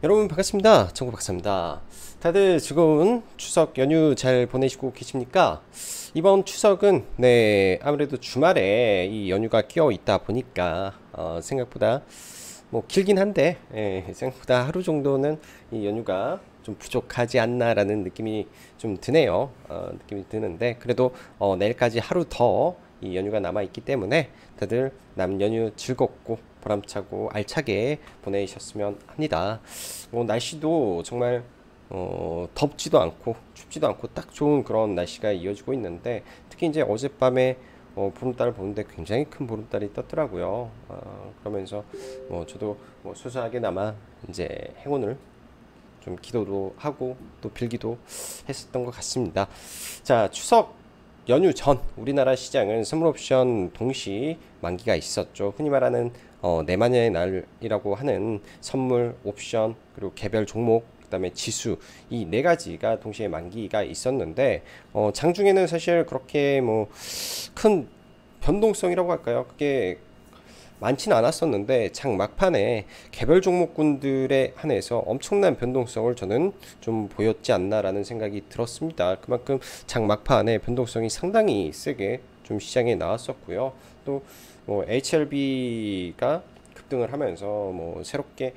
여러분 반갑습니다. 정구 박사입니다. 다들 즐거운 추석 연휴 잘 보내시고 계십니까? 이번 추석은 아무래도 주말에 이 연휴가 끼어 있다 보니까 생각보다 뭐 길긴 한데 생각보다 하루 정도는 이 연휴가 좀 부족하지 않나라는 느낌이 좀 드네요. 느낌이 드는데 그래도 내일까지 하루 더 이 연휴가 남아 있기 때문에 다들 남 연휴 즐겁고 보람차고 알차게 보내셨으면 합니다. 날씨도 정말 덥지도 않고 춥지도 않고 딱 좋은 그런 날씨가 이어지고 있는데 특히 이제 어젯밤에 보름달을 보는데 굉장히 큰 보름달이 떴더라고요. 그러면서 저도 소소하게나마 이제 행운을 좀 기도도 하고 또 빌기도 했었던 것 같습니다. 자, 추석 연휴 전 우리나라 시장은 선물 옵션 동시 만기가 있었죠. 흔히 말하는 내만년의 날이라고 하는 선물 옵션 그리고 개별 종목 그다음에 지수 이 네 가지가 동시에 만기가 있었는데 장중에는 사실 그렇게 뭐 큰 변동성이라고 할까요? 그게 많지는 않았었는데 장 막판에 개별 종목군들에 한해서 엄청난 변동성을 저는 좀 보였지 않나라는 생각이 들었습니다. 그만큼 장 막판에 변동성이 상당히 세게 좀 시장에 나왔었고요. 또 HLB가 급등을 하면서 새롭게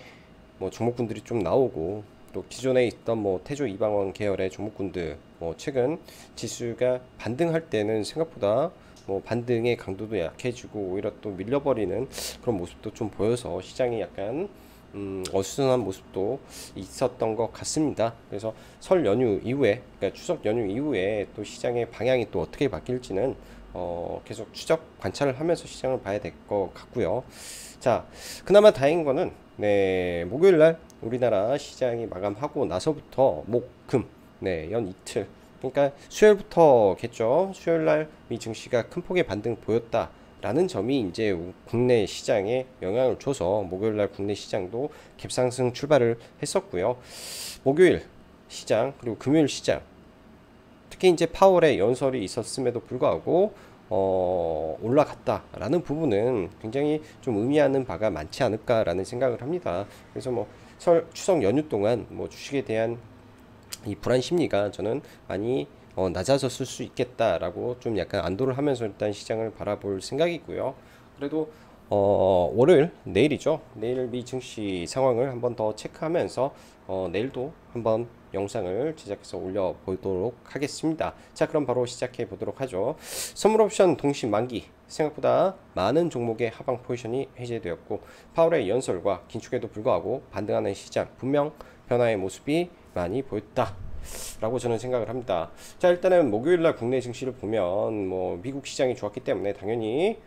종목군들이 좀 나오고 또 기존에 있던 태조 이방원 계열의 종목군들 최근 지수가 반등할 때는 생각보다 반등의 강도도 약해지고 오히려 또 밀려버리는 그런 모습도 좀 보여서 시장이 약간 어수선한 모습도 있었던 것 같습니다. 그래서 설 연휴 이후에, 그러니까 추석 연휴 이후에 또 시장의 방향이 또 어떻게 바뀔지는 계속 추적 관찰을 하면서 시장을 봐야 될 것 같고요. 자, 그나마 다행인 거는 목요일 날 우리나라 시장이 마감하고 나서부터 목, 금, 연 이틀 그러니까 수요일부터겠죠. 수요일 날 미 증시가 큰 폭의 반등 보였다라는 점이 이제 국내 시장에 영향을 줘서 목요일 날 국내 시장도 갭상승 출발을 했었고요. 목요일 시장 그리고 금요일 시장 특히 이제 파월의 연설이 있었음에도 불구하고 올라갔다라는 부분은 굉장히 좀 의미하는 바가 많지 않을까라는 생각을 합니다. 그래서 설 추석 연휴 동안 주식에 대한 이 불안 심리가 저는 많이 낮아졌을 수 있겠다라고 좀 약간 안도를 하면서 일단 시장을 바라볼 생각이고요. 그래도 월요일 내일이죠. 내일 미 증시 상황을 한번 더 체크하면서 내일도 한번 영상을 제작해서 올려보도록 하겠습니다. 자, 그럼 바로 시작해 보도록 하죠. 선물 옵션 동시 만기 생각보다 많은 종목의 하방 포지션이 해제되었고 파월의 연설과 긴축에도 불구하고 반등하는 시장 분명 변화의 모습이 많이 보였다 라고 저는 생각을 합니다. 자, 일단은 목요일날 국내 증시를 보면 미국 시장이 좋았기 때문에 당연히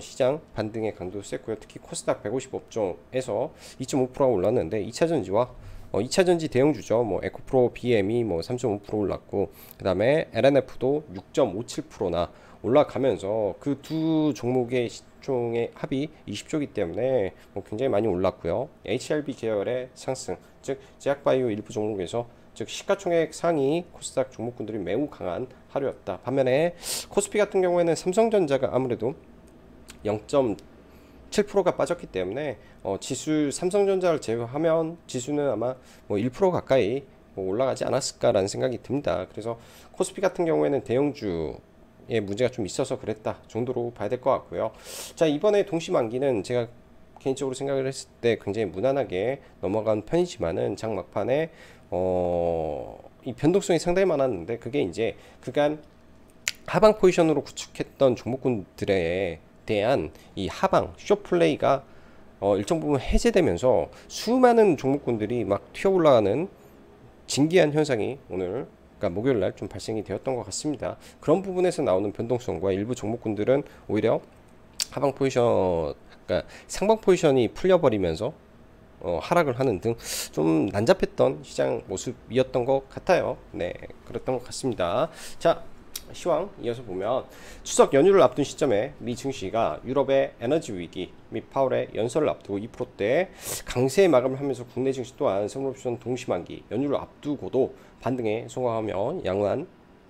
시장 반등의 강도 셌고요. 특히 코스닥 150업종에서 2.5%가 올랐는데 2차전지와 2차전지 대형주죠. 에코프로 BM이 3.5% 올랐고 그 다음에 LNF도 6.57%나 올라가면서 그 두 종목의 시총의 합이 20조이기 때문에 굉장히 많이 올랐고요. HLB 계열의 상승, 즉 제약바이오 일부 종목에서 즉 시가총액 상위 코스닥 종목군들이 매우 강한 하루였다. 반면에 코스피 같은 경우에는 삼성전자가 아무래도 0.7%가 빠졌기 때문에 지수 삼성전자를 제외하면 지수는 아마 1% 가까이 올라가지 않았을까라는 생각이 듭니다. 그래서 코스피 같은 경우에는 대형주의 문제가 좀 있어서 그랬다 정도로 봐야 될 것 같고요. 자, 이번에 동시만기는 제가 개인적으로 생각을 했을 때 굉장히 무난하게 넘어간 편이지만은 장 막판에 이 변동성이 상당히 많았는데 그게 이제 그간 하방 포지션으로 구축했던 종목군들에 대한 이 하방 쇼플레이가 일정 부분 해제되면서 수많은 종목군들이 막 튀어 올라가는 진기한 현상이 오늘 그러니까 목요일 날 좀 발생이 되었던 것 같습니다. 그런 부분에서 나오는 변동성과 일부 종목군들은 오히려 하방 포지션 그러니까 상방 포지션이 풀려버리면서 하락을 하는 등 좀 난잡했던 시장 모습이었던 것 같아요. 네, 그랬던 것 같습니다. 자, 시황 이어서 보면 추석 연휴를 앞둔 시점에 미 증시가 유럽의 에너지 위기 및 파월의 연설을 앞두고 2%대 강세 마감을 하면서 국내 증시 또한 선물옵션 동시만기 연휴를 앞두고도 반등에 성공하며 양호한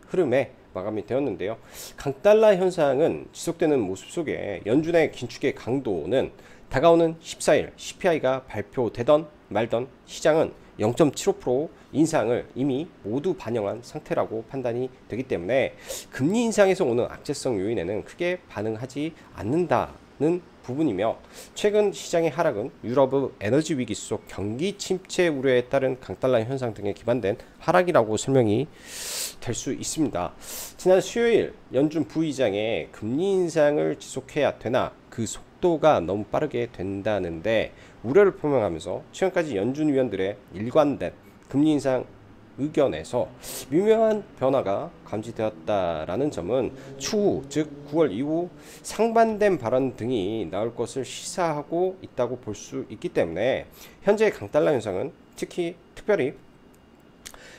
흐름에 마감이 되었는데요. 강달러 현상은 지속되는 모습 속에 연준의 긴축의 강도는 다가오는 14일 CPI가 발표되던 말던 시장은 0.75% 인상을 이미 모두 반영한 상태라고 판단이 되기 때문에 금리 인상에서 오는 악재성 요인에는 크게 반응하지 않는다는 부분이며, 최근 시장의 하락은 유럽의 에너지 위기 속 경기 침체 우려에 따른 강달러 현상 등에 기반된 하락이라고 설명이 될 수 있습니다. 지난 수요일 연준 부의장의 금리 인상을 지속해야 되나, 그 속도가 너무 빠르게 된다는데 우려를 표명하면서 최근까지 연준 위원들의 일관된 금리 인상 의견에서 미묘한 변화가 감지되었다라는 점은 추후, 즉 9월 이후 상반된 발언 등이 나올 것을 시사하고 있다고 볼 수 있기 때문에 현재 강달러 현상은 특별히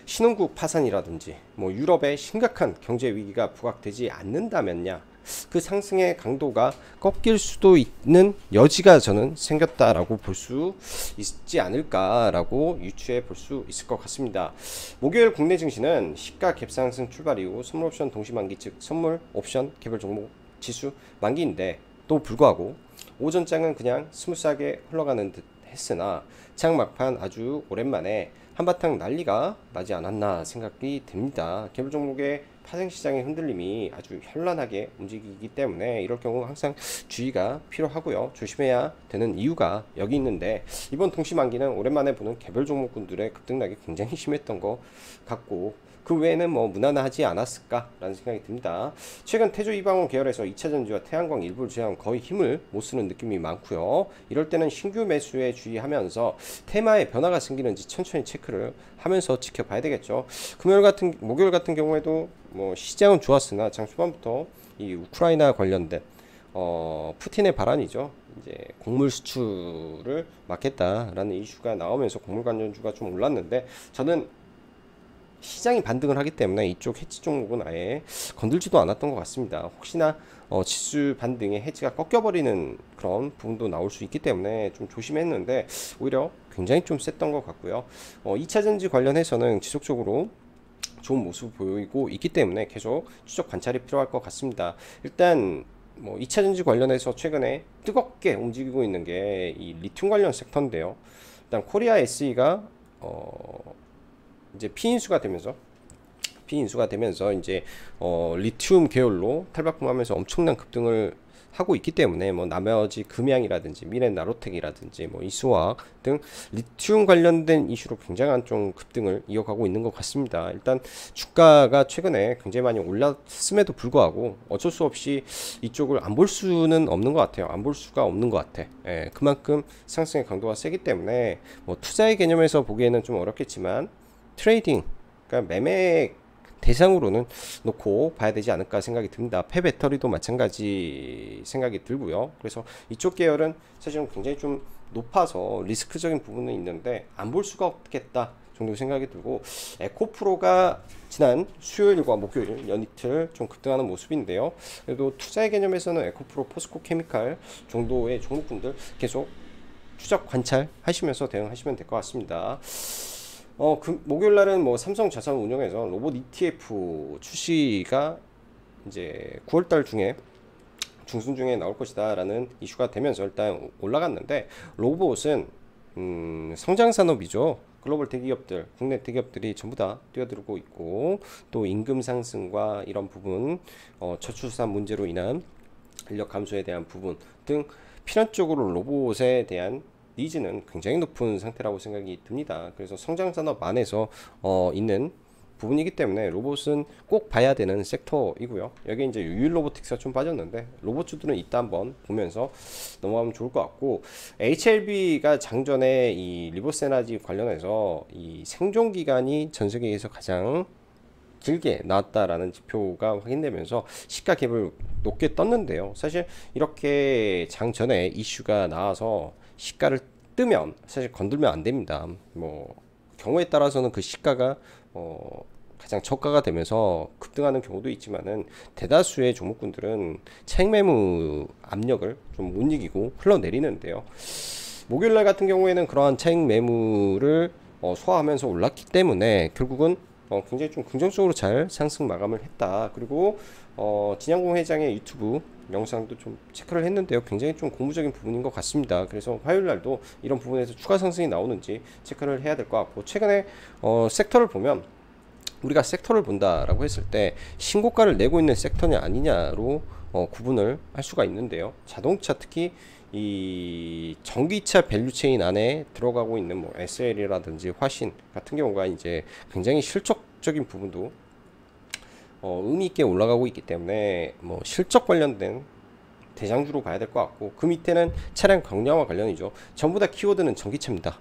신흥국 파산이라든지 유럽의 심각한 경제 위기가 부각되지 않는다면야 그 상승의 강도가 꺾일 수도 있는 여지가 저는 생겼다라고 볼 수 있지 않을까라고 유추해 볼 수 있을 것 같습니다. 목요일 국내 증시는 시가 갭상승 출발 이후 선물 옵션 동시 만기, 즉 선물 옵션 개별 종목 지수 만기인데 또 불구하고 오전장은 그냥 스무스하게 흘러가는 듯 했으나 장 막판 아주 오랜만에 한바탕 난리가 나지 않았나 생각이 듭니다. 개별 종목의 파생시장의 흔들림이 아주 현란하게 움직이기 때문에 이럴 경우 항상 주의가 필요하고요. 조심해야 되는 이유가 여기 있는데, 이번 동시만기는 오랜만에 보는 개별 종목군들의 급등락이 굉장히 심했던 것 같고, 그 외에는 무난하지 않았을까라는 생각이 듭니다. 최근 태조 이방원 계열에서 2차전지와 태양광 일부를 제외하면 거의 힘을 못 쓰는 느낌이 많고요. 이럴 때는 신규 매수에 주의하면서 테마에 변화가 생기는지 천천히 체크를 하면서 지켜봐야 되겠죠. 목요일 같은 경우에도 시장은 좋았으나 장 초반부터 이 우크라이나 관련된 푸틴의 발언이죠. 이제 곡물 수출을 막겠다라는 이슈가 나오면서 곡물 관련주가 좀 올랐는데, 저는 시장이 반등을 하기 때문에 이쪽 해지 종목은 아예 건들지도 않았던 것 같습니다. 혹시나 지수 반등에 해지가 꺾여버리는 그런 부분도 나올 수 있기 때문에 좀 조심했는데 오히려 굉장히 좀 셌던 것 같고요. 2차전지 관련해서는 지속적으로 좋은 모습을 보이고 있기 때문에 계속 추적 관찰이 필요할 것 같습니다. 일단 2차전지 관련해서 최근에 뜨겁게 움직이고 있는 게 이 리튬 관련 섹터인데요. 일단 코리아 SE가 이제 피인수가 되면서 이제 리튬 계열로 탈바꿈하면서 엄청난 급등을 하고 있기 때문에 나머지 금양이라든지 미래나로텍이라든지 이수화학 등 리튬 관련된 이슈로 굉장한 좀 급등을 이어가고 있는 것 같습니다. 일단 주가가 최근에 굉장히 많이 올랐음에도 불구하고 어쩔 수 없이 이쪽을 안 볼 수는 없는 것 같아요. 안 볼 수가 없는 것 같아. 그만큼 상승의 강도가 세기 때문에 투자의 개념에서 보기에는 좀 어렵겠지만 트레이딩, 그러니까 매매 대상으로는 놓고 봐야 되지 않을까 생각이 듭니다. 폐배터리도 마찬가지 생각이 들고요. 그래서 이쪽 계열은 사실은 굉장히 좀 높아서 리스크적인 부분은 있는데 안 볼 수가 없겠다 정도 생각이 들고, 에코프로가 지난 수요일과 목요일 연이틀 좀 급등하는 모습인데요. 그래도 투자의 개념에서는 에코프로, 포스코 케미칼 정도의 종목군들 계속 추적 관찰하시면서 대응하시면 될 것 같습니다. 목요일 날은 삼성자산운용에서 로봇 ETF 출시가 이제 9월달 중순 중에 나올 것이다 라는 이슈가 되면서 일단 올라갔는데, 로봇은 성장산업이죠. 글로벌 대기업들, 국내 대기업들이 전부 다 뛰어들고 있고, 또 임금 상승과 이런 부분, 저출산 문제로 인한 인력 감소에 대한 부분 등 필연적으로 로봇에 대한 니즈는 굉장히 높은 상태라고 생각이 듭니다. 그래서 성장산업 안에서 있는 부분이기 때문에 로봇은 꼭 봐야 되는 섹터이고요. 여기 이제 유일 로보틱스가 좀 빠졌는데 로봇주들은 이따 한번 보면서 넘어가면 좋을 것 같고, HLB가 장전에 이 리버스에너지 관련해서 이 생존 기간이 전 세계에서 가장 길게 나왔다라는 지표가 확인되면서 시가 갭을 높게 떴는데요. 사실 이렇게 장전에 이슈가 나와서 시가를 뜨면 사실 건들면 안 됩니다. 경우에 따라서는 그 시가가 가장 저가가 되면서 급등하는 경우도 있지만은, 대다수의 종목군들은 차익 매물 압력을 좀 못 이기고 흘러내리는데요. 목요일날 같은 경우에는 그러한 차익 매물을 소화하면서 올랐기 때문에 결국은 굉장히 좀 긍정적으로 잘 상승 마감을 했다. 그리고 진양공 회장의 유튜브 영상도 좀 체크를 했는데요. 굉장히 좀 고무적인 부분인 것 같습니다. 그래서 화요일 날도 이런 부분에서 추가 상승이 나오는지 체크를 해야 될 것 같고, 최근에 섹터를 보면 우리가 섹터를 본다라고 했을 때 신고가를 내고 있는 섹터냐 아니냐로 구분을 할 수가 있는데요. 자동차, 특히 이 전기차 밸류체인 안에 들어가고 있는 뭐 SL이라든지 화신 같은 경우가 이제 굉장히 실적적인 부분도 의미 있게 올라가고 있기 때문에 뭐 실적 관련된 대장주로 봐야 될 것 같고, 그 밑에는 차량 경량화 관련이죠. 전부 다 키워드는 전기차입니다.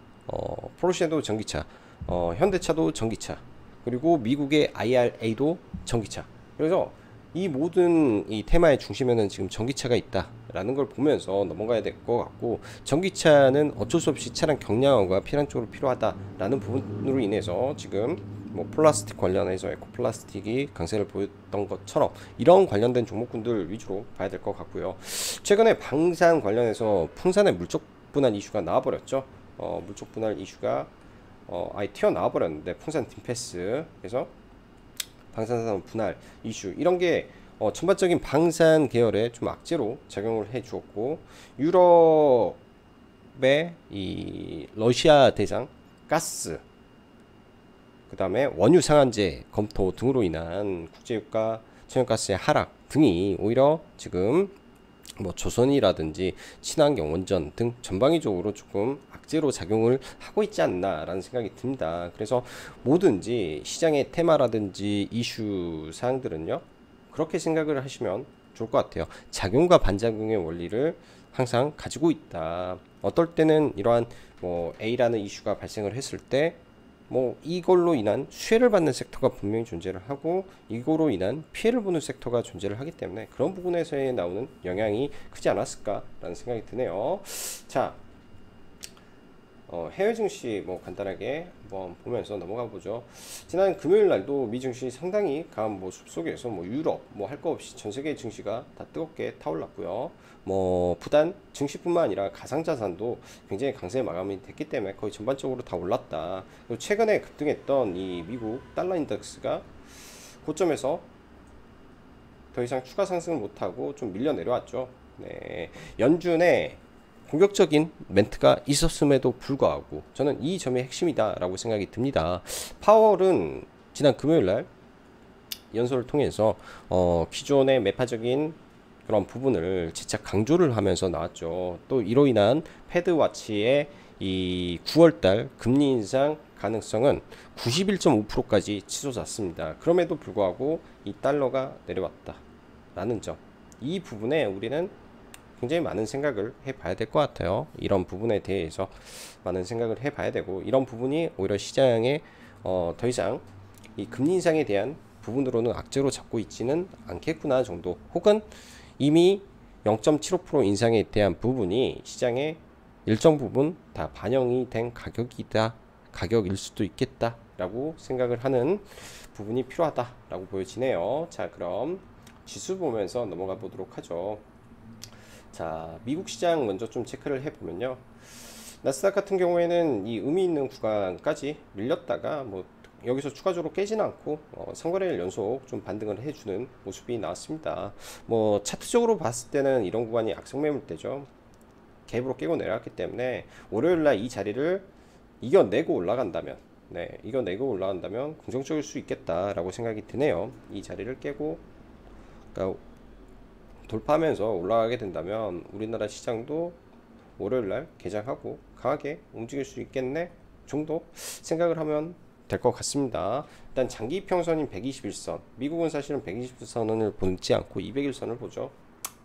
포르쉐도 전기차, 현대차도 전기차, 그리고 미국의 IRA도 전기차. 그래서 이 모든 이 테마의 중심에는 지금 전기차가 있다라는 걸 보면서 넘어가야 될 것 같고, 전기차는 어쩔 수 없이 차량 경량화가 필연적으로 필요하다라는 부분으로 인해서 지금 뭐 플라스틱 관련해서 에코플라스틱이 강세를 보였던 것처럼 이런 관련된 종목군들 위주로 봐야 될 것 같고요. 최근에 방산 관련해서 풍산의 물적 분할 이슈가 나와버렸죠. 물적 분할 이슈가 아예 튀어나와 버렸는데, 풍산 팀패스, 그래서 방산산 분할 이슈, 이런 게 전반적인 방산 계열에 좀 악재로 작용을 해 주었고, 유럽의 이 러시아 대상 가스, 그 다음에 원유 상한제 검토 등으로 인한 국제유가, 천연가스의 하락 등이 오히려 지금 뭐 조선이라든지 친환경 원전 등 전방위적으로 조금 악재로 작용을 하고 있지 않나라는 생각이 듭니다. 그래서 뭐든지 시장의 테마라든지 이슈 사항들은요, 그렇게 생각을 하시면 좋을 것 같아요. 작용과 반작용의 원리를 항상 가지고 있다. 어떨 때는 이러한 뭐 A라는 이슈가 발생을 했을 때 뭐 이걸로 인한 수혜를 받는 섹터가 분명히 존재를 하고, 이거로 인한 피해를 보는 섹터가 존재를 하기 때문에 그런 부분에서 나오는 영향이 크지 않았을까라는 생각이 드네요. 자, 해외 증시 뭐 간단하게 한번 보면서 넘어가 보죠. 지난 금요일 날도 미 증시 상당히 강한 모습 속에서 뭐 유럽 뭐 할 거 없이 전 세계 증시가 다 뜨겁게 타올랐고요. 뭐 부단 증시뿐만 아니라 가상자산도 굉장히 강세 마감이 됐기 때문에 거의 전반적으로 다 올랐다. 그리고 최근에 급등했던 이 미국 달러 인덱스가 고점에서 더 이상 추가 상승을 못하고 좀 밀려 내려왔죠. 네, 연준의 공격적인 멘트가 있었음에도 불구하고 저는 이 점이 핵심이다 라고 생각이 듭니다. 파월은 지난 금요일날 연설을 통해서 기존의 매파적인 그런 부분을 진짜 강조를 하면서 나왔죠. 또 이로 인한 패드와치의 이 9월달 금리 인상 가능성은 91.5%까지 치솟았습니다. 그럼에도 불구하고 이 달러가 내려왔다 라는 점, 이 부분에 우리는 굉장히 많은 생각을 해봐야 될 것 같아요. 이런 부분에 대해서 많은 생각을 해봐야 되고, 이런 부분이 오히려 시장에 더 이상 이 금리 인상에 대한 부분으로는 악재로 잡고 있지는 않겠구나 정도, 혹은 이미 0.75% 인상에 대한 부분이 시장에 일정 부분 다 반영이 된 가격일 수도 있겠다 라고 생각을 하는 부분이 필요하다라고 보여지네요. 자, 그럼 지수 보면서 넘어가 보도록 하죠. 자, 미국 시장 먼저 좀 체크를 해보면요, 나스닥 같은 경우에는 이 의미 있는 구간까지 밀렸다가 뭐 여기서 추가적으로 깨지는 않고 3거래일 연속 좀 반등을 해주는 모습이 나왔습니다. 뭐 차트적으로 봤을 때는 이런 구간이 악성 매물대죠. 갭으로 깨고 내려왔기 때문에 월요일날 이 자리를 이겨내고 올라간다면, 이겨내고 올라간다면 긍정적일 수 있겠다라고 생각이 드네요. 이 자리를 깨고, 그러니까 돌파하면서 올라가게 된다면 우리나라 시장도 월요일날 개장하고 강하게 움직일 수 있겠네 정도 생각을 하면 될 것 같습니다. 일단 장기 이평선인 121선, 미국은 사실은 120선을 보지 않고 200일선을 보죠.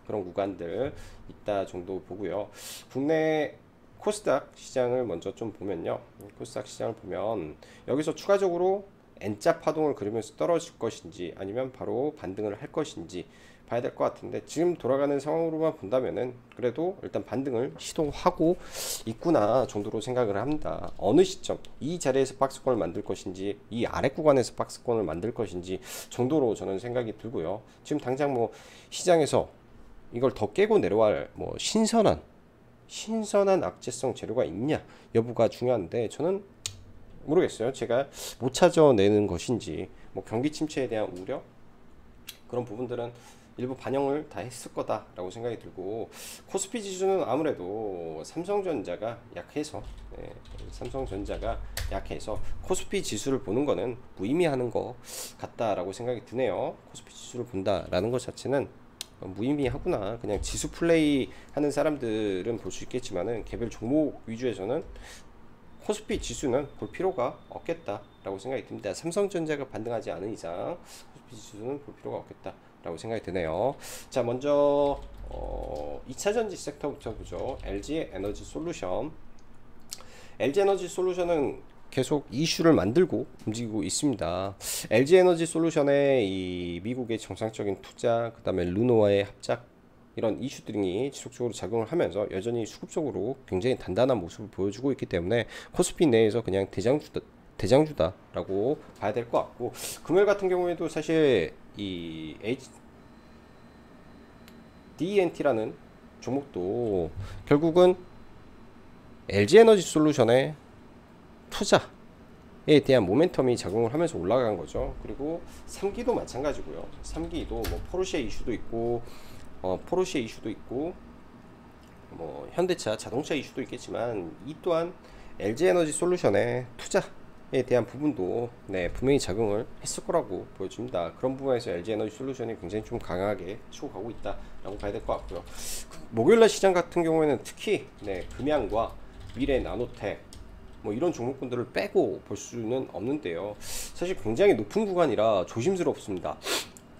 그런 구간들 있다 정도 보고요. 국내 코스닥 시장을 먼저 좀 보면요, 코스닥 시장을 보면 여기서 추가적으로 N자 파동을 그리면서 떨어질 것인지 아니면 바로 반등을 할 것인지 봐야 될 것 같은데, 지금 돌아가는 상황으로만 본다면은 그래도 일단 반등을 시도하고 있구나 정도로 생각을 합니다. 어느 시점 이 자리에서 박스권을 만들 것인지, 이 아래 구간에서 박스권을 만들 것인지 정도로 저는 생각이 들고요. 지금 당장 뭐 시장에서 이걸 더 깨고 내려갈 뭐 신선한 악재성 재료가 있냐 여부가 중요한데, 저는 모르겠어요. 제가 못 찾아내는 것인지, 뭐 경기 침체에 대한 우려, 그런 부분들은 일부 반영을 다 했을 거다라고 생각이 들고, 코스피 지수는 아무래도 삼성전자가 약해서, 삼성전자가 약해서 코스피 지수를 보는 거는 무의미하는 것 같다라고 생각이 드네요. 코스피 지수를 본다라는 것 자체는 무의미하구나. 그냥 지수 플레이 하는 사람들은 볼 수 있겠지만은 개별 종목 위주에서는 코스피 지수는 볼 필요가 없겠다라고 생각이 듭니다. 삼성전자가 반등하지 않은 이상 코스피 지수는 볼 필요가 없겠다라고 생각이 드네요. 자, 먼저 2차전지 섹터부터 보죠. LG 에너지 솔루션. LG 에너지 솔루션은 계속 이슈를 만들고 움직이고 있습니다. LG 에너지 솔루션의 이 미국의 정상적인 투자, 그 다음에 르노와의 합작, 이런 이슈들이 지속적으로 작용을 하면서 여전히 수급적으로 굉장히 단단한 모습을 보여주고 있기 때문에 코스피 내에서 그냥 대장주다라고 봐야 될 것 같고, 금요일 같은 경우에도 사실 이 DENT라는 종목도 결국은 LG 에너지 솔루션의 투자에 대한 모멘텀이 작용을 하면서 올라간 거죠. 그리고 3기도 마찬가지고요. 3기도 뭐 포르쉐 이슈도 있고, 뭐 현대차 자동차 이슈도 있겠지만, 이 또한 LG 에너지 솔루션의 투자에 대한 부분도 분명히 작용을 했을 거라고 보여집니다. 그런 부분에서 LG 에너지 솔루션이 굉장히 좀 강하게 치고 가고 있다라고 봐야 될 것 같고요. 목요일날 시장 같은 경우에는 특히 금양과 미래 나노텍 뭐 이런 종목군들을 빼고 볼 수는 없는데요. 사실 굉장히 높은 구간이라 조심스럽습니다.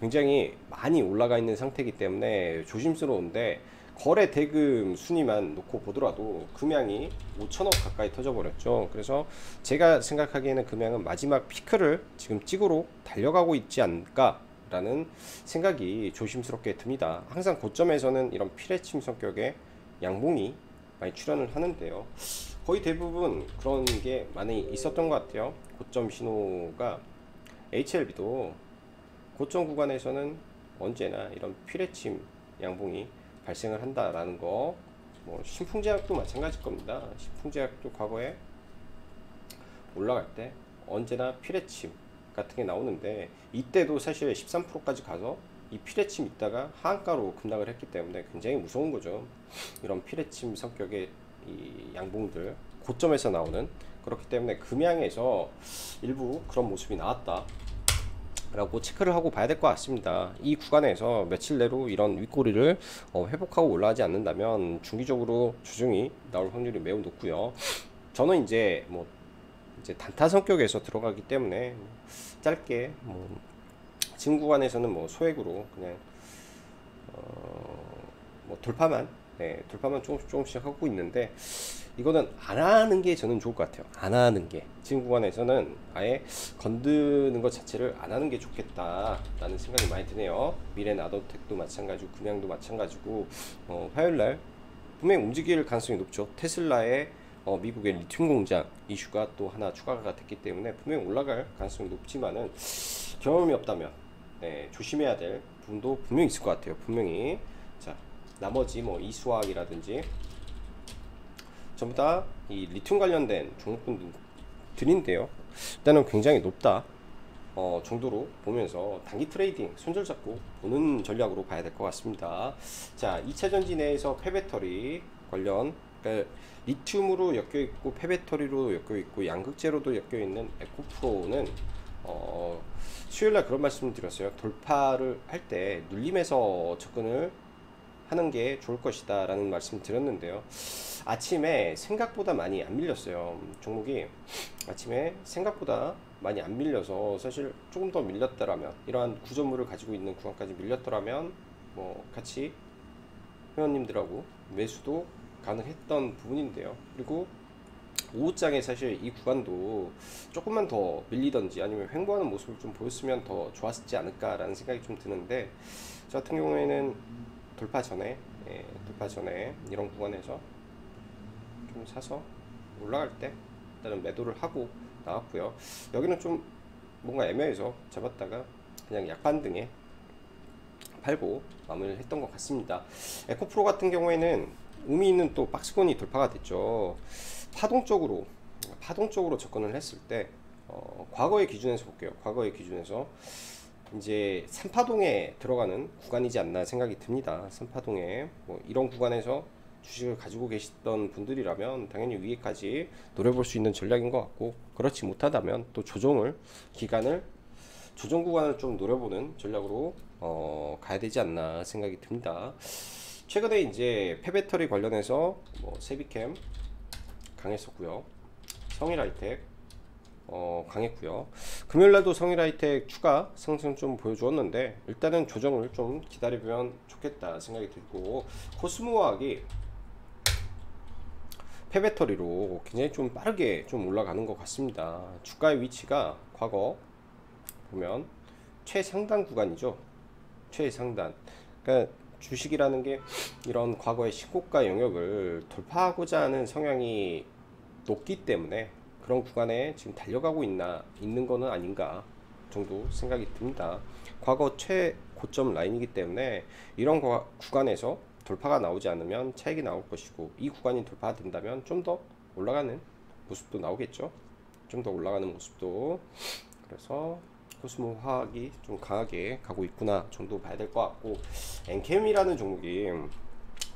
굉장히 많이 올라가 있는 상태이기 때문에 조심스러운데, 거래 대금 순위만 놓고 보더라도 금양이 5천억 가까이 터져버렸죠. 그래서 제가 생각하기에는 금양은 마지막 피크를 지금 찍으러 달려가고 있지 않을까 라는 생각이 조심스럽게 듭니다. 항상 고점에서는 이런 피레침 성격의 양봉이 많이 출현을 하는데요. 거의 대부분 그런 게 많이 있었던 것 같아요. 고점 신호가 HLB도 고점 구간에서는 언제나 이런 피레침 양봉이 발생을 한다라는 거, 뭐 신풍제약도 마찬가지일 겁니다. 신풍제약도 과거에 올라갈 때 언제나 피레침 같은 게 나오는데, 이때도 사실 13%까지 가서 이 피레침 있다가 하한가로 급락을 했기 때문에 굉장히 무서운 거죠. 이런 피레침 성격의 이 양봉들 고점에서 나오는, 그렇기 때문에 금양에서 일부 그런 모습이 나왔다 라고 체크를 하고 봐야 될 것 같습니다. 이 구간에서 며칠 내로 이런 윗꼬리를 회복하고 올라가지 않는다면 중기적으로 조정이 나올 확률이 매우 높고요. 저는 이제 단타 성격에서 들어가기 때문에 짧게 지금 구간에서는 소액으로 그냥 돌파만 조금씩 하고 있는데, 이거는 안 하는 게 저는 좋을 것 같아요. 안 하는 게, 지금 구간에서는 아예 건드는 것 자체를 안 하는 게 좋겠다라는 생각이 많이 드네요. 미래 나노텍도 마찬가지고 금양도 마찬가지고, 화요일날 분명히 움직일 가능성이 높죠. 테슬라의 미국의 리튬 공장 이슈가 또 하나 추가가 됐기 때문에 분명히 올라갈 가능성이 높지만은, 경험이 없다면 조심해야 될 부분도 분명히 있을 것 같아요. 분명히. 자, 나머지 이수화학이라든지 전부 다 이 리튬 관련된 종목군들인데요. 일단은 굉장히 높다 정도로 보면서 단기 트레이딩 손절 잡고 보는 전략으로 봐야 될 것 같습니다. 자, 2차전지 내에서 폐배터리 관련, 그러니까 리튬으로 엮여있고 폐배터리로 엮여있고 양극재로도 엮여있는 에코프로는 수요일날 그런 말씀을 드렸어요. 돌파를 할 때 눌림에서 접근을 하는 게 좋을 것이다 라는 말씀을 드렸는데요. 아침에 생각보다 많이 안 밀렸어요. 종목이 아침에 생각보다 많이 안 밀려서, 사실 조금 더 밀렸더라면, 이러한 구조물을 가지고 있는 구간까지 밀렸더라면 같이 회원님들하고 매수도 가능했던 부분인데요. 그리고 오후장에 사실 이 구간도 조금만 더 밀리던지 아니면 횡보하는 모습을 좀 보였으면 더 좋았지 않을까 라는 생각이 좀 드는데, 저 같은 경우에는 돌파 전에 이런 구간에서 좀 사서 올라갈 때 일단은 매도를 하고 나왔고요. 여기는 좀 뭔가 애매해서 잡았다가 그냥 약반등에 팔고 마무리를 했던 것 같습니다. 에코프로 같은 경우에는 의미 있는 또 박스권이 돌파가 됐죠. 파동적으로 접근을 했을 때 과거의 기준에서 볼게요. 과거의 기준에서 이제 3파동에 들어가는 구간이지 않나 생각이 듭니다. 3파동에 뭐 이런 구간에서 주식을 가지고 계시던 분들이라면 당연히 위에까지 노려볼 수 있는 전략인 것 같고, 그렇지 못하다면 또 조정 구간을 좀 노려보는 전략으로 가야 되지 않나 생각이 듭니다. 최근에 이제 폐배터리 관련해서 뭐 세비캠 강했었고요, 성일하이텍 강했고요. 금요일날도 성일하이텍 추가 상승 좀 보여주었는데 일단은 조정을 좀 기다려보면 좋겠다 생각이 들고, 코스모화학이 폐배터리로 굉장히 좀 빠르게 좀 올라가는 것 같습니다. 주가의 위치가 과거 보면 최상단 구간이죠. 최상단. 그러니까 주식이라는 게 이런 과거의 신고가 영역을 돌파하고자 하는 성향이 높기 때문에 그런 구간에 지금 달려가고 있는 거는 아닌가 정도 생각이 듭니다. 과거 최고점 라인이기 때문에 이런 구간에서 돌파가 나오지 않으면 차익이 나올 것이고, 이 구간이 돌파된다면 좀 더 올라가는 모습도 나오겠죠. 좀 더 올라가는 모습도. 그래서 코스모 화학이 좀 강하게 가고 있구나 정도 봐야 될 것 같고, 엔캠이라는 종목이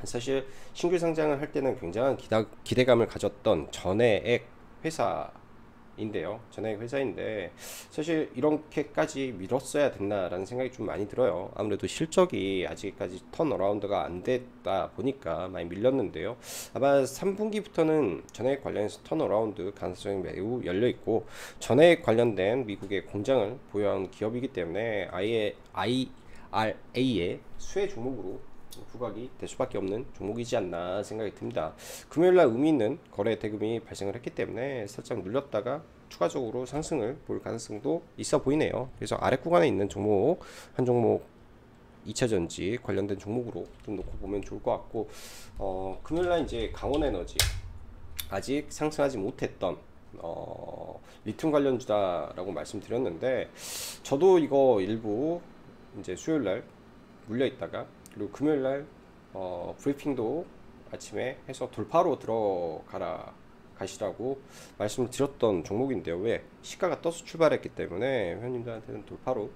사실 신규 상장을 할 때는 굉장한 기대감을 가졌던 전해액 회사인데요. 전해액 회사인데 사실 이렇게까지 밀었어야 됐나라는 생각이 좀 많이 들어요. 아무래도 실적이 아직까지 턴어라운드가 안 됐다 보니까 많이 밀렸는데요. 아마 3분기부터는 전해액 관련해서 턴어라운드 가능성이 매우 열려 있고, 전해액 관련된 미국의 공장을 보유한 기업이기 때문에 아예 IRA의 수혜 종목으로 부각이 될 수밖에 없는 종목이지 않나 생각이 듭니다. 금요일날 의미 있는 거래 대금이 발생을 했기 때문에 살짝 눌렸다가 추가적으로 상승을 볼 가능성도 있어 보이네요. 그래서 아래 구간에 있는 종목 한 종목 2차전지 관련된 종목으로 좀 놓고 보면 좋을 것 같고, 금요일날 이제 강원에너지 아직 상승하지 못했던 리튬 관련주다라고 말씀드렸는데, 저도 이거 일부 이제 수요일날 물려 있다가 그리고 금요일날 브리핑도 아침에 해서 돌파로 가시라고 말씀을 드렸던 종목인데요. 왜? 시가가 떠서 출발했기 때문에 회원님들한테는 돌파로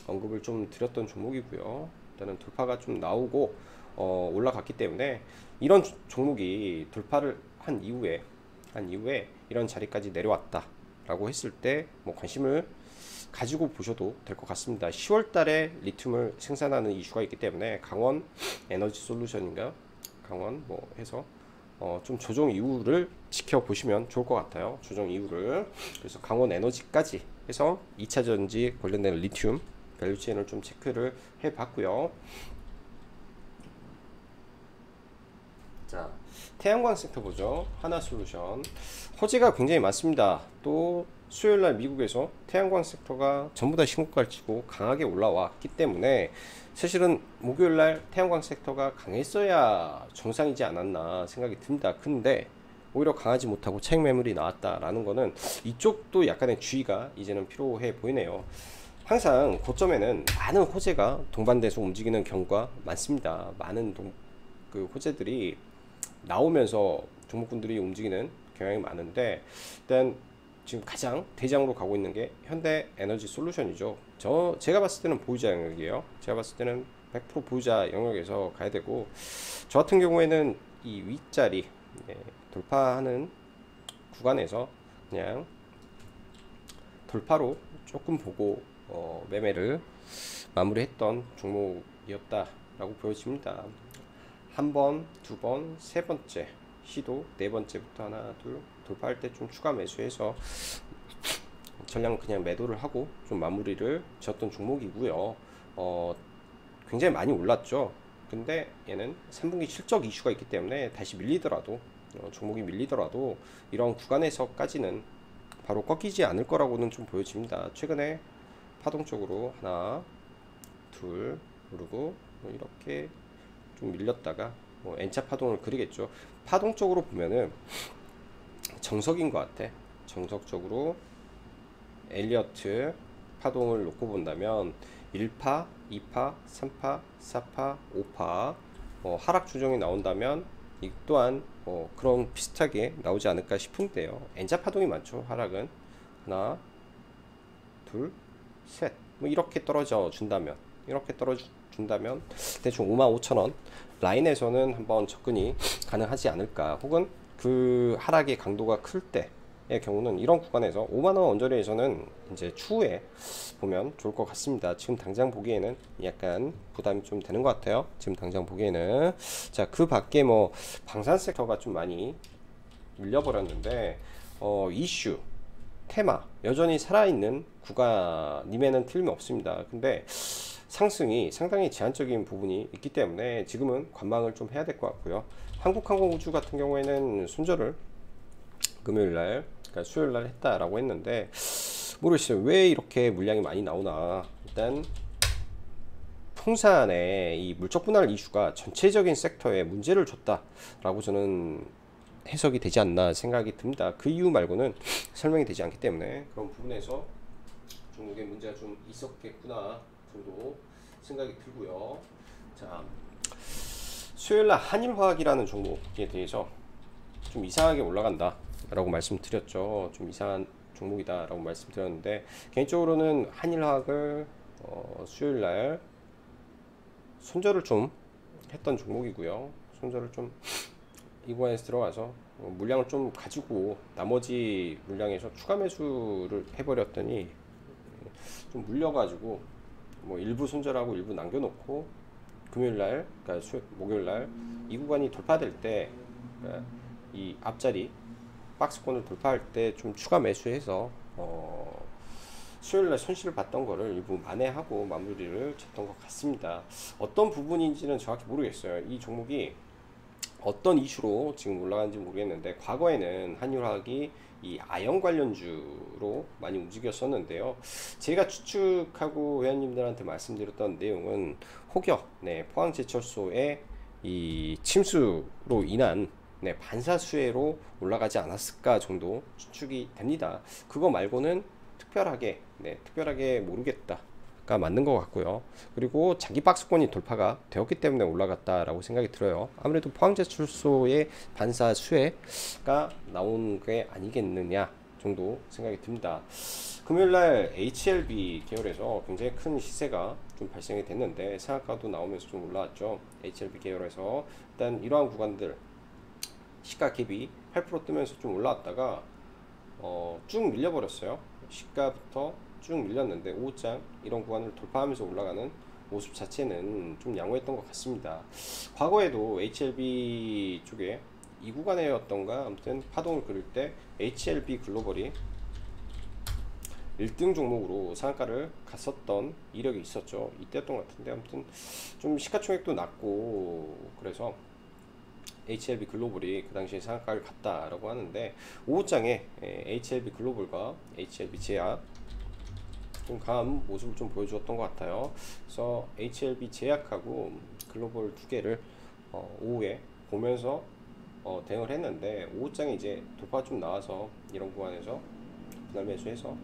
언급을 좀 드렸던 종목이고요. 일단은 돌파가 좀 나오고 올라갔기 때문에 이런 종목이 돌파를 한 이후에 이런 자리까지 내려왔다 라고 했을 때 뭐 관심을 가지고 보셔도 될 것 같습니다. 10월 달에 리튬을 생산하는 이슈가 있기 때문에 강원 에너지 솔루션인가 강원 뭐 해서 좀 조정 이후를 지켜보시면 좋을 것 같아요. 조정 이후를. 그래서 강원 에너지까지 해서 2차 전지 관련된 리튬 밸류체인을 좀 체크를 해봤고요. 자, 태양광 섹터 보죠. 하나솔루션. 호재가 굉장히 많습니다. 또 수요일날 미국에서 태양광 섹터가 전부 다 신고가를 치고 강하게 올라왔기 때문에 사실은 목요일날 태양광 섹터가 강했어야 정상이지 않았나 생각이 듭니다. 근데 오히려 강하지 못하고 차익 매물이 나왔다라는 거는 이쪽도 약간의 주의가 이제는 필요해 보이네요. 항상 고점에는 많은 호재가 동반돼서 움직이는 경우가 많습니다. 많은 그 호재들이 나오면서 종목군들이 움직이는 경향이 많은데, 일단 지금 가장 대장으로 가고 있는 게 현대 에너지 솔루션이죠. 제가 봤을 때는 보유자 영역이에요. 제가 봤을 때는 100% 보유자 영역에서 가야 되고, 저 같은 경우에는 이 윗자리 돌파하는 구간에서 그냥 돌파로 조금 보고 매매를 마무리했던 종목이었다라고 보여집니다. 한 번, 두 번, 세 번째 시도, 네 번째부터 하나, 둘 돌파할 때 좀 추가 매수해서 전량 그냥 매도를 하고 좀 마무리를 지었던 종목이고요. 굉장히 많이 올랐죠. 근데 얘는 3분기 실적 이슈가 있기 때문에 다시 밀리더라도 종목이 밀리더라도 이런 구간에서까지는 바로 꺾이지 않을 거라고는 좀 보여집니다. 최근에 파동적으로 하나, 둘, 그리고 이렇게 좀 밀렸다가 N자 파동을 그리겠죠. 파동적으로 보면은 정석인 것 같아. 정석적으로 엘리어트 파동을 놓고 본다면 1파, 2파, 3파, 4파, 5파 하락 조정이 나온다면 이 또한 그런 비슷하게 나오지 않을까 싶은데요. N자 파동이 많죠. 하락은 하나, 둘, 셋. 뭐 이렇게 떨어져 준다면, 대충 55,000원 라인에서는 한번 접근이 가능하지 않을까. 혹은 그 하락의 강도가 클 때의 경우는 이런 구간에서 5만원 언저리에서는 이제 추후에 보면 좋을 것 같습니다. 지금 당장 보기에는 약간 부담이 좀 되는 것 같아요. 지금 당장 보기에는. 자, 그 밖에 뭐 방산 섹터가 좀 많이 밀려버렸는데, 이슈 테마 여전히 살아있는 구간임에는 틀림없습니다. 근데 상승이 상당히 제한적인 부분이 있기 때문에 지금은 관망을 좀 해야 될 것 같고요. 한국항공우주 같은 경우에는 손절을 금요일날, 그러니까 수요일날 했다라고 했는데, 모르겠어요. 왜 이렇게 물량이 많이 나오나. 일단 풍산의 이 물적 분할 이슈가 전체적인 섹터에 문제를 줬다라고 저는 해석이 되지 않나 생각이 듭니다. 그 이유 말고는 설명이 되지 않기 때문에 그런 부분에서 종목에 문제가 좀 있었겠구나 정도 생각이 들고요. 자, 수요일날 한일화학이라는 종목에 대해서 좀 이상하게 올라간다 라고 말씀드렸죠. 좀 이상한 종목이다 라고 말씀드렸는데, 개인적으로는 한일화학을 수요일날 손절을 좀 했던 종목이고요. 손절을 좀 이 구간에서 들어가서 물량을 좀 가지고 나머지 물량에서 추가 매수를 해버렸더니 좀 물려가지고 뭐 일부 손절하고 일부 남겨놓고, 금요일날, 그러니까 목요일날 이 구간이 돌파될 때, 그러니까 이 앞자리 박스권을 돌파할 때 좀 추가 매수해서 수요일날 손실을 봤던 거를 일부 만회하고 마무리를 쳤던 것 같습니다. 어떤 부분인지는 정확히 모르겠어요. 이 종목이 어떤 이슈로 지금 올라가는지 모르겠는데, 과거에는 한일화학이 이 아연 관련주로 많이 움직였었는데요. 제가 추측하고 회원님들한테 말씀드렸던 내용은 혹여 포항제철소의 이 침수로 인한 반사수혜로 올라가지 않았을까 정도 추측이 됩니다. 그거 말고는 특별하게 모르겠다 가 맞는 것 같고요. 그리고 자기 박스권이 돌파가 되었기 때문에 올라갔다라고 생각이 들어요. 아무래도 포항제철소의 반사 수혜가 나온 게 아니겠느냐 정도 생각이 듭니다. 금요일날 HLB 계열에서 굉장히 큰 시세가 좀 발생이 됐는데, 상한가도 나오면서 좀 올라왔죠. HLB 계열에서 일단 이러한 구간들 시가 갭이 8% 뜨면서 좀 올라왔다가 쭉 밀려버렸어요. 시가부터 쭉 밀렸는데 5장 이런 구간을 돌파하면서 올라가는 모습 자체는 좀 양호했던 것 같습니다. 과거에도 HLB 쪽에 이 구간이었던가 아무튼 파동을 그릴 때 HLB 글로벌이 1등 종목으로 상한가를 갔었던 이력이 있었죠. 이때였던 것 같은데, 아무튼 좀 시가총액도 낮고 그래서 HLB 글로벌이 그 당시에 상한가를 갔다라고 하는데, 5장에 HLB 글로벌과 HLB 제약 좀 강한 모습을 좀 보여주었던 것 같아요. 그래서 HLB 제약하고 글로벌 두 개를 오후에 보면서 대응을 했는데, 5장에 이제 돌파가 좀 나와서 이런 구간에서 분할 매수해서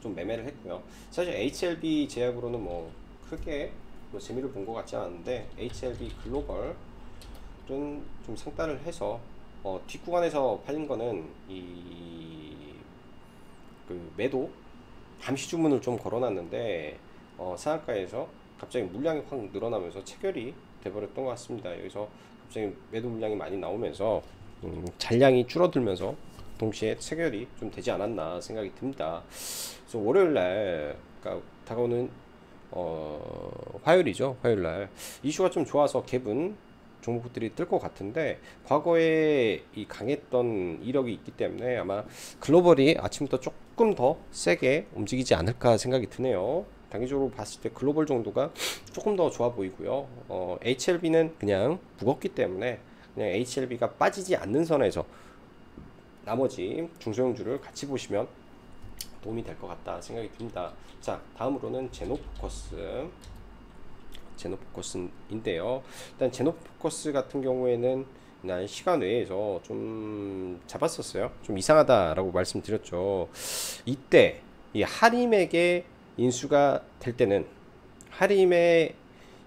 좀 매매를 했고요. 사실 HLB 제약으로는 뭐 크게 뭐 재미를 본 것 같지 않은데, HLB 글로벌은 좀 상단을 해서 뒷구간에서 팔린 거는 그 매도 잠시 주문을 좀 걸어놨는데 상한가에서 갑자기 물량이 확 늘어나면서 체결이 돼버렸던 것 같습니다. 여기서 갑자기 매도 물량이 많이 나오면서 잔량이 줄어들면서 동시에 체결이 좀 되지 않았나 생각이 듭니다. 그래서 월요일날, 그러니까 다가오는 화요일이죠. 화요일날 이슈가 좀 좋아서 갭은 종목들이 뜰 것 같은데, 과거에 이 강했던 이력이 있기 때문에 아마 글로벌이 아침부터 조금 더 세게 움직이지 않을까 생각이 드네요. 단기적으로 봤을 때 글로벌 정도가 조금 더 좋아 보이고요. HLB는 그냥 무겁기 때문에 그냥 HLB가 빠지지 않는 선에서 나머지 중소형주를 같이 보시면 도움이 될 것 같다 생각이 듭니다. 자, 다음으로는 제노포커스인데요. 일단 제노포커스 같은 경우에는 난 시간 외에서 좀 잡았었어요. 좀 이상하다라고 말씀드렸죠. 이때 이 하림에게 인수가 될 때는, 하림의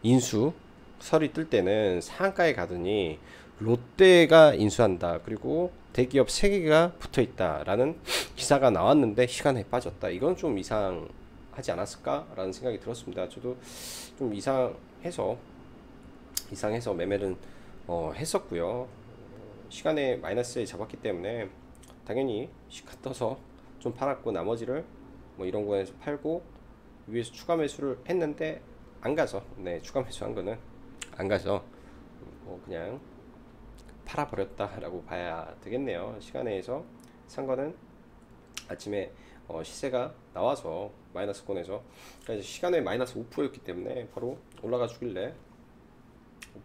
인수 설이 뜰 때는 상한가에 가더니 롯데가 인수한다, 그리고 대기업 3개가 붙어 있다라는 기사가 나왔는데 시간에 빠졌다. 이건 좀 이상한 하지 않았을까라는 생각이 들었습니다. 저도 좀 이상해서 매매는 했었고요. 시간에 마이너스에 잡았기 때문에 당연히 시가 떠서 좀 팔았고, 나머지를 뭐 이런 거에서 팔고 위에서 추가 매수를 했는데 안 가서, 네, 추가 매수한 거는 안 가서 그냥 팔아버렸다라고 봐야 되겠네요. 시간에서 산 거는 아침에 시세가 나와서 마이너스권에서, 그러니까 시간에 마이너스 5%였기 때문에 바로 올라가 주길래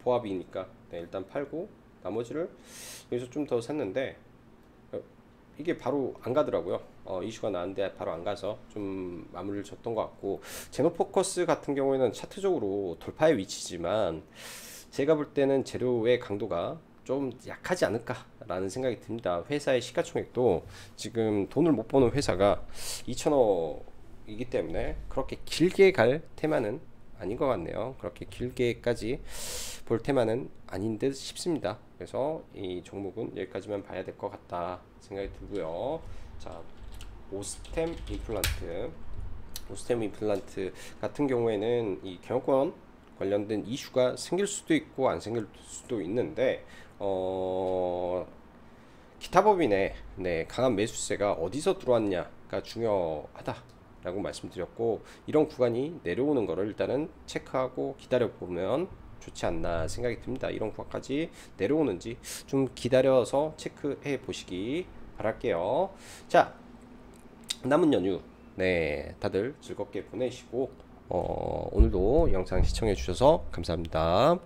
보합이니까, 네, 일단 팔고 나머지를 여기서 좀 더 샀는데 이게 바로 안 가더라고요. 이슈가 나왔는데 바로 안 가서 좀 마무리를 줬던 것 같고, 제노포커스 같은 경우에는 차트적으로 돌파의 위치지만 제가 볼 때는 재료의 강도가 좀 약하지 않을까라는 생각이 듭니다. 회사의 시가총액도 지금 돈을 못 버는 회사가 2천억이기 때문에 그렇게 길게 갈 테마는 아닌 것 같네요. 그렇게 길게까지 볼 테마는 아닌 듯 싶습니다. 그래서 이 종목은 여기까지만 봐야 될 것 같다 생각이 들고요. 자, 오스템 임플란트 같은 경우에는 이 경영권 관련된 이슈가 생길 수도 있고 안 생길 수도 있는데, 기타 법인의, 네, 강한 매수세가 어디서 들어왔냐가 중요하다라고 말씀드렸고, 이런 구간이 내려오는 거를 일단은 체크하고 기다려 보면 좋지 않나 생각이 듭니다. 이런 구간까지 내려오는지 좀 기다려서 체크해 보시기 바랄게요. 자, 남은 연휴, 네, 다들 즐겁게 보내시고 오늘도 영상 시청해 주셔서 감사합니다.